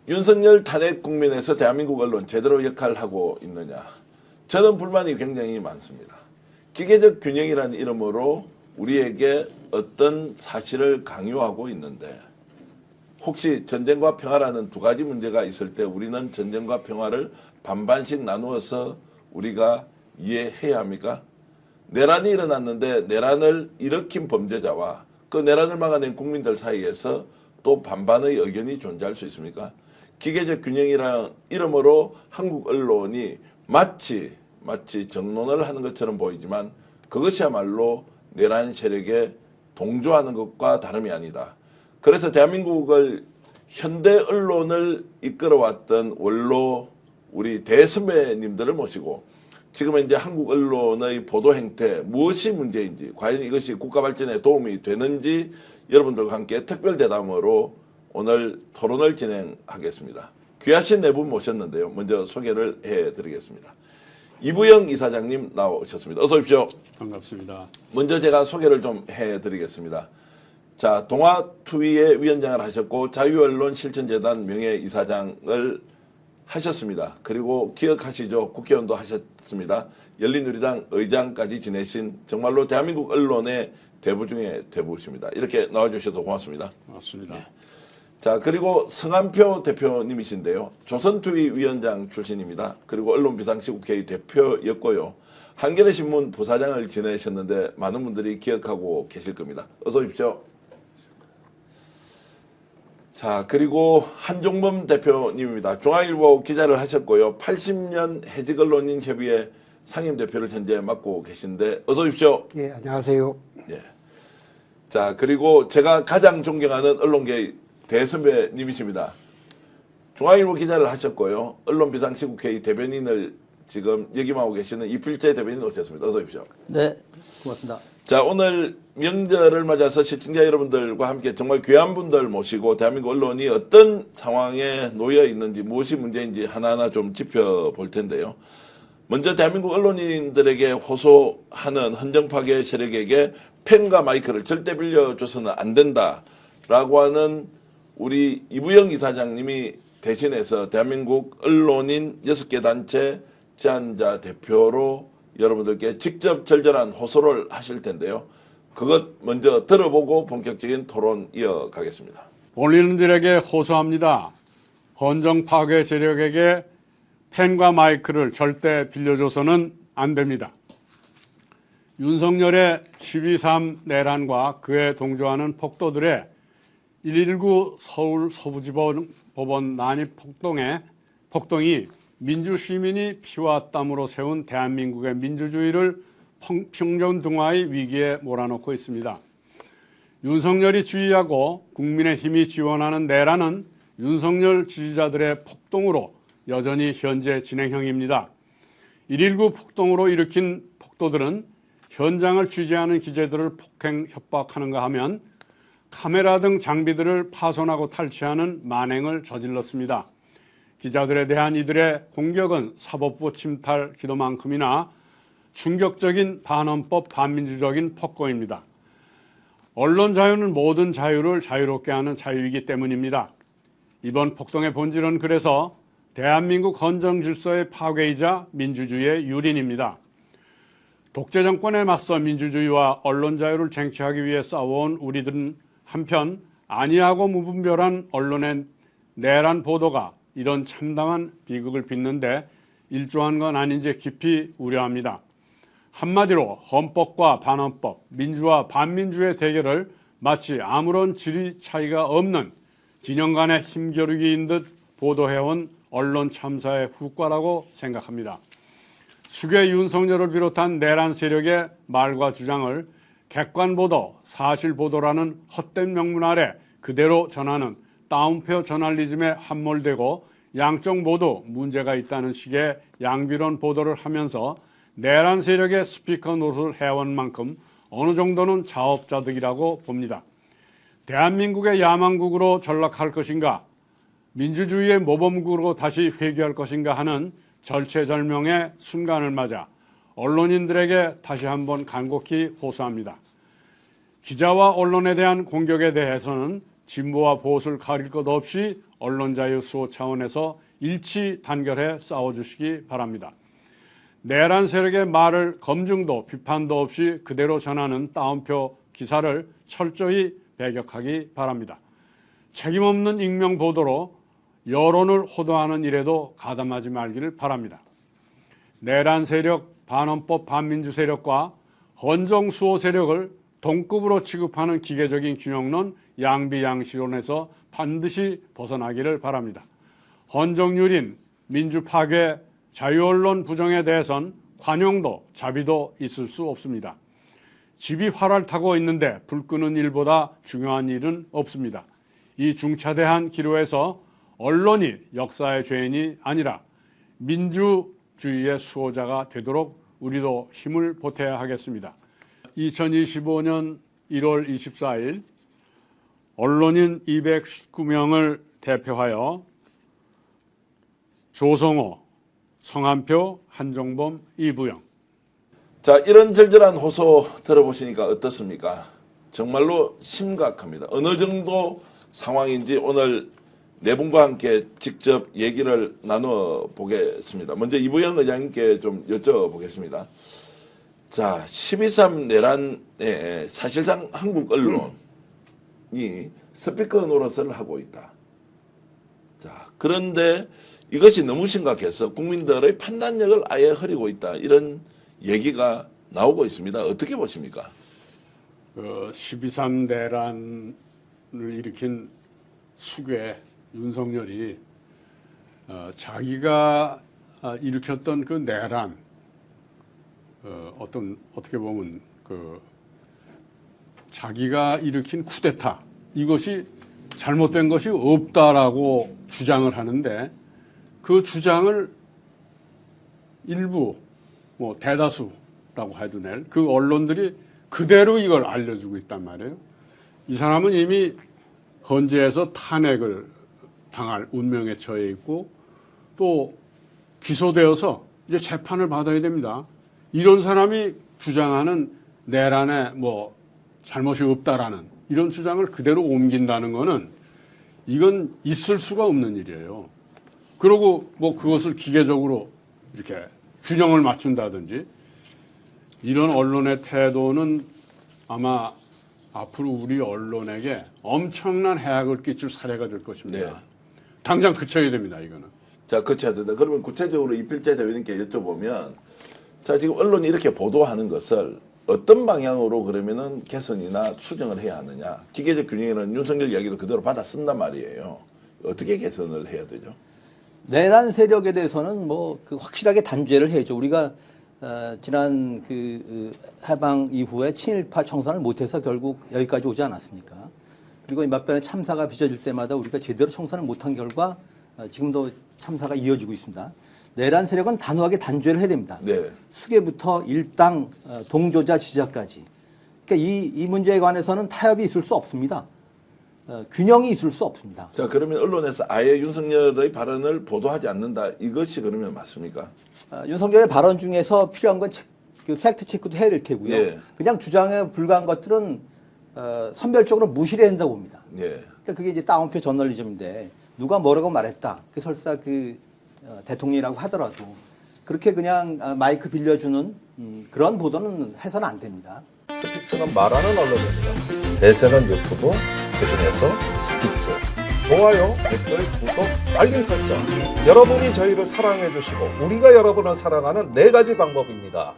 윤석열 탄핵 국면에서 대한민국 언론 제대로 역할을 하고 있느냐. 저는 불만이 굉장히 많습니다. 기계적 균형이라는 이름으로 우리에게 어떤 사실을 강요하고 있는데 혹시 전쟁과 평화라는 두 가지 문제가 있을 때 우리는 전쟁과 평화를 반반씩 나누어서 우리가 이해해야 합니까? 내란이 일어났는데 내란을 일으킨 범죄자와 그 내란을 막아낸 국민들 사이에서 또 반반의 의견이 존재할 수 있습니까? 기계적 균형이라는 이름으로 한국 언론이 마치 정론을 하는 것처럼 보이지만 그것이야말로 내란 세력에 동조하는 것과 다름이 아니다. 그래서 대한민국을 현대 언론을 이끌어왔던 원로 우리 대선배님들을 모시고 지금은 이제 한국 언론의 보도 행태 무엇이 문제인지 과연 이것이 국가 발전에 도움이 되는지 여러분들과 함께 특별 대담으로 오늘 토론을 진행하겠습니다. 귀하신 네 분 모셨는데요. 먼저 소개를 해드리겠습니다. 이부영 이사장님 나오셨습니다. 어서 오십시오. 반갑습니다. 먼저 제가 소개를 좀 해드리겠습니다. 자, 동아투위의 위원장을 하셨고 자유언론 실천재단 명예이사장을 하셨습니다. 그리고 기억하시죠? 국회의원도 하셨습니다. 열린우리당 의장까지 지내신 정말로 대한민국 언론의 대부 중에 대부십니다. 이렇게 나와주셔서 고맙습니다. 맞습니다. 네. 자, 그리고 성한표 대표님이신데요. 조선투위 위원장 출신입니다. 그리고 언론비상시국회의 대표였고요. 한겨레신문 부사장을 지내셨는데 많은 분들이 기억하고 계실 겁니다. 어서 오십시오. 자, 그리고 한종범 대표님입니다. 중앙일보 기자를 하셨고요. 80년 해직언론인협의회 상임대표를 현재 맡고 계신데 어서 오십시오. 예, 안녕하세요. 예. 자, 그리고 제가 가장 존경하는 언론계 대선배님이십니다. 중앙일보 기자를 하셨고요. 언론비상시국회의 대변인을 지금 역임하고 계시는 이필재 대변인 오셨습니다. 어서 오십시오. 네, 고맙습니다. 자, 오늘 명절을 맞아서 시청자 여러분들과 함께 정말 귀한 분들 모시고 대한민국 언론이 어떤 상황에 놓여 있는지 무엇이 문제인지 하나하나 좀 짚어볼 텐데요. 먼저 대한민국 언론인들에게 호소하는 헌정파괴 세력에게 펜과 마이크를 절대 빌려줘서는 안 된다라고 하는 우리 이부영 이사장님이 대신해서 대한민국 언론인 6개 단체 제안자 대표로 여러분들께 직접 절절한 호소를 하실 텐데요. 그것 먼저 들어보고 본격적인 토론 이어가겠습니다. 언론인들에게 호소합니다. 헌정 파괴 세력에게 펜과 마이크를 절대 빌려줘서는 안 됩니다. 윤석열의 12.3 내란과 그에 동조하는 폭도들의 119 서울 서부지법원 난입 폭동이 민주시민이 피와 땀으로 세운 대한민국의 민주주의를 평전등화의 위기에 몰아넣고 있습니다. 윤석열이 지휘하고 국민의힘이 지원하는 내란은 윤석열 지지자들의 폭동으로 여전히 현재 진행형입니다. 119 폭동으로 일으킨 폭도들은 현장을 취재하는 기자들을 폭행 협박하는가 하면 카메라 등 장비들을 파손하고 탈취하는 만행을 저질렀습니다. 기자들에 대한 이들의 공격은 사법부 침탈 기도만큼이나 충격적인 반헌법 반민주적인 폭거입니다. 언론 자유는 모든 자유를 자유롭게 하는 자유이기 때문입니다. 이번 폭동의 본질은 그래서 대한민국 헌정 질서의 파괴이자 민주주의의 유린입니다. 독재 정권에 맞서 민주주의와 언론 자유를 쟁취하기 위해 싸워온 우리들은 한편 안이하고 무분별한 언론의 내란 보도가 이런 참담한 비극을 빚는데 일조한 건 아닌지 깊이 우려합니다. 한마디로 헌법과 반헌법, 민주와 반민주의 대결을 마치 아무런 질의 차이가 없는 진영 간의 힘겨루기인 듯 보도해온 언론 참사의 후과라고 생각합니다. 수괴 윤석열을 비롯한 내란 세력의 말과 주장을 객관보도, 사실보도라는 헛된 명문 아래 그대로 전하는 다운표 저널리즘에 함몰되고 양쪽 모두 문제가 있다는 식의 양비론 보도를 하면서 내란 세력의 스피커 노릇을 해온 만큼 어느 정도는 자업자득이라고 봅니다. 대한민국의 야망국으로 전락할 것인가, 민주주의의 모범국으로 다시 회귀할 것인가 하는 절체절명의 순간을 맞아 언론인들에게 다시 한번 간곡히 호소합니다. 기자와 언론에 대한 공격에 대해서는 진보와 보수를 가릴 것 없이 언론 자유 수호 차원에서 일치 단결해 싸워주시기 바랍니다. 내란 세력의 말을 검증도 비판도 없이 그대로 전하는 따옴표 기사를 철저히 배격하기 바랍니다. 책임없는 익명 보도로 여론을 호도하는 일에도 가담하지 말기를 바랍니다. 내란 세력, 반헌법 반민주 세력과 헌정 수호 세력을 동급으로 취급하는 기계적인 균형론 양비양시론에서 반드시 벗어나기를 바랍니다. 헌정유린, 민주파괴, 자유언론 부정에 대해선 관용도 자비도 있을 수 없습니다. 집이 활활 타고 있는데 불 끄는 일보다 중요한 일은 없습니다. 이 중차대한 기로에서 언론이 역사의 죄인이 아니라 민주주의의 수호자가 되도록 우리도 힘을 보태야 하겠습니다. 2025년 1월 24일 언론인 219명을 대표하여 조성호, 성한표, 한종범, 이부영. 자, 이런 절절한 호소 들어보시니까 어떻습니까? 정말로 심각합니다. 어느 정도 상황인지 오늘 네 분과 함께 직접 얘기를 나눠 보겠습니다. 먼저 이부영 의장님께 좀 여쭤보겠습니다. 자, 12.3 내란에 사실상 한국 언론이 스피커 노릇을 하고 있다. 자, 그런데 이것이 너무 심각해서 국민들의 판단력을 아예 흐리고 있다. 이런 얘기가 나오고 있습니다. 어떻게 보십니까? 12.3 내란을 일으킨 수괴 윤석열이 자기가 일으켰던 그 내란 어떻게 보면 그 자기가 일으킨 쿠데타 이것이 잘못된 것이 없다라고 주장을 하는데 그 주장을 일부 뭐 대다수라고 해도 될 그 언론들이 그대로 이걸 알려주고 있단 말이에요. 이 사람은 이미 헌재에서 탄핵을 당할 운명에 처해 있고 또 기소되어서 이제 재판을 받아야 됩니다. 이런 사람이 주장하는 내란에 뭐 잘못이 없다라는 이런 주장을 그대로 옮긴다는 거는 이건 있을 수가 없는 일이에요. 그리고 뭐 그것을 기계적으로 이렇게 균형을 맞춘다든지 이런 언론의 태도는 아마 앞으로 우리 언론에게 엄청난 해악을 끼칠 사례가 될 것입니다. 네. 당장 그쳐야 됩니다. 이거는. 자, 그쳐야 된다. 그러면 구체적으로 이필재 대변인께 여쭤보면 자, 지금 언론이 이렇게 보도하는 것을 어떤 방향으로 그러면은 개선이나 수정을 해야 하느냐. 기계적 균형이라는 윤석열 이야기를 그대로 받아 쓴단 말이에요. 어떻게 개선을 해야 되죠? 내란 세력에 대해서는 뭐 그 확실하게 단죄를 해야죠. 우리가 지난 해방 이후에 친일파 청산을 못해서 결국 여기까지 오지 않았습니까? 그리고 몇 번의 참사가 빚어질 때마다 우리가 제대로 청산을 못한 결과 지금도 참사가 이어지고 있습니다. 내란 세력은 단호하게 단죄를 해야 됩니다. 네. 수괴부터 일당, 동조자, 지자까지. 그러니까 이 문제에 관해서는 타협이 있을 수 없습니다. 균형이 있을 수 없습니다. 자, 그러면 언론에서 아예 윤석열의 발언을 보도하지 않는다. 이것이 그러면 맞습니까? 윤석열의 발언 중에서 필요한 건 팩트 체크도 해야 될 테고요. 예. 그냥 주장에 불과한 것들은 선별적으로 무시를 해야 된다고 봅니다. 예. 그러니까 그게 이제 따옴표 저널리즘인데 누가 뭐라고 말했다. 그 설사 대통령이라고 하더라도 그렇게 그냥 마이크 빌려주는 그런 보도는 해서는 안 됩니다. 스픽스는 말하는 언론입니다. 대세는 유튜브, 그중에서 스픽스. 좋아요, 댓글, 구독, 알림 설정. 여러분이 저희를 사랑해 주시고 우리가 여러분을 사랑하는 4가지 방법입니다.